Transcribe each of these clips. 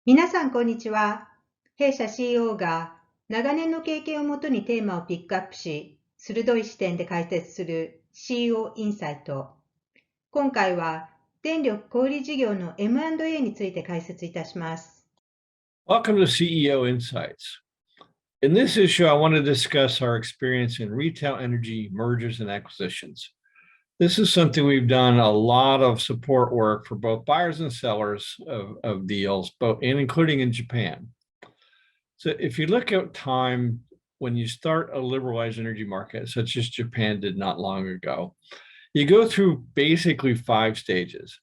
皆さん、こんにちは。弊社 CEO が長年の経験をもとにテーマをピックアップし、鋭い視点で解説する CEO インサイト。今回は電力小売事業の M&A について解説いたします。Welcome to CEO Insights. In this issue, I want to discuss our experience in retail energy mergers and acquisitions. This is something we've done a lot of support work for both buyers and sellers of deals, including in Japan. So if you look at time when you start a liberalized energy market, such as Japan did not long ago, you go through basically 5 stages.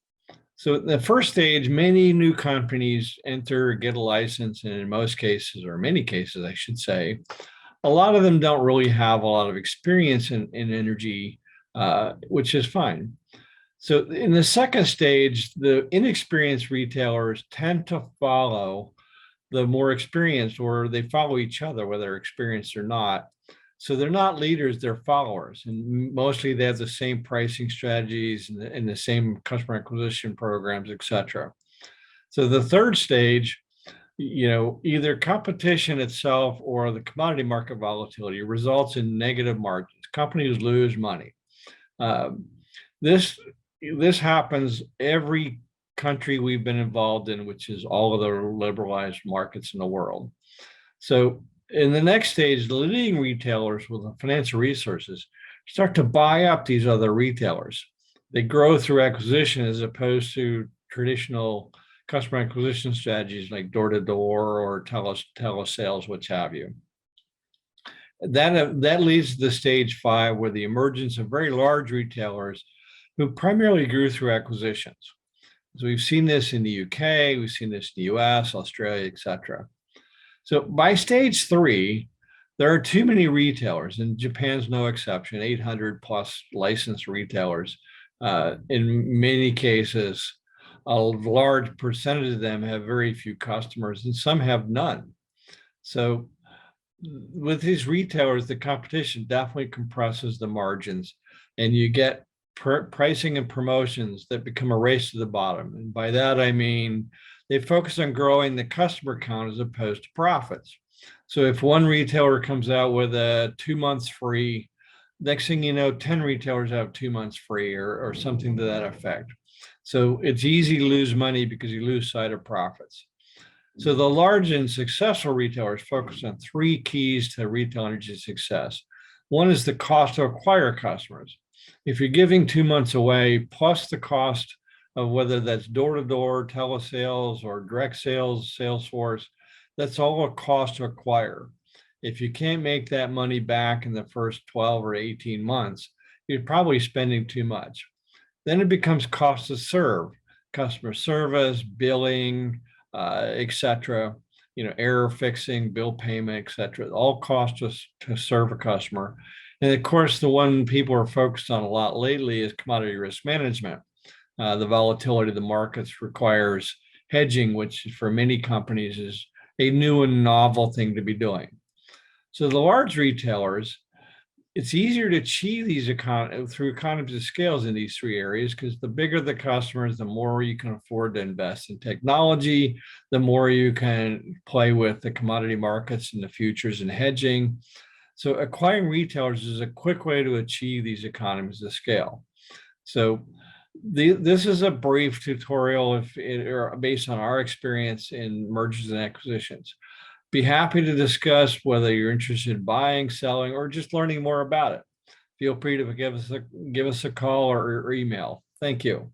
So the first stage, many new companies enter, get a license, and in most cases, or many cases, I should say, a lot of them don't really have a lot of experience in energy, which is fine. So in the second stage, the inexperienced retailers tend to follow the more experienced, or they follow each other, whether they're experienced or not. So they're not leaders, they're followers. And mostly they have the same pricing strategies and the same customer acquisition programs, et cetera. So the third stage, either competition itself or the commodity market volatility results in negative margins. Companies lose money. This happens every country we've been involved in, which is all of the liberalized markets in the world. So in the next stage, the leading retailers with the financial resources start to buy up these other retailers. They grow through acquisition as opposed to traditional customer acquisition strategies like door-to-door or telesales, which have you. That leads to stage 5, where the emergence of very large retailers who primarily grew through acquisitions. So we've seen this in the UK, we've seen this in the US, Australia, et cetera. So by stage 3, there are too many retailers, and Japan's no exception, 800 plus licensed retailers. In many cases, a large percentage of them have very few customers, and some have none. So with these retailers, the competition definitely compresses the margins, and you get pricing and promotions that become a race to the bottom. And by that, I mean, they focus on growing the customer count as opposed to profits. So if one retailer comes out with a 2 months free, next thing you know, 10 retailers have 2 months free or something to that effect. So it's easy to lose money because you lose sight of profits. So the large and successful retailers focus on 3 keys to retail energy success. One is the cost to acquire customers. If you're giving 2 months away, plus the cost of whether that's door-to-door, telesales, or direct sales, Salesforce, that's all a cost to acquire. If you can't make that money back in the first 12 or 18 months, you're probably spending too much. Then it becomes cost to serve, customer service, billing, et cetera, error fixing, bill payment, et cetera, all cost to serve a customer. And of course, the one people are focused on a lot lately is commodity risk management. The volatility of the markets requires hedging, which for many companies is a new and novel thing to be doing. So the large retailers, it's easier to achieve these through economies of scales in these 3 areas, because the bigger the customers, the more you can afford to invest in technology, the more you can play with the commodity markets and the futures and hedging. So acquiring retailers is a quick way to achieve these economies of scale. So this is a brief tutorial based on our experience in mergers and acquisitions. Be happy to discuss whether you're interested in buying, selling, or just learning more about it. Feel free to give us a call or email. Thank you.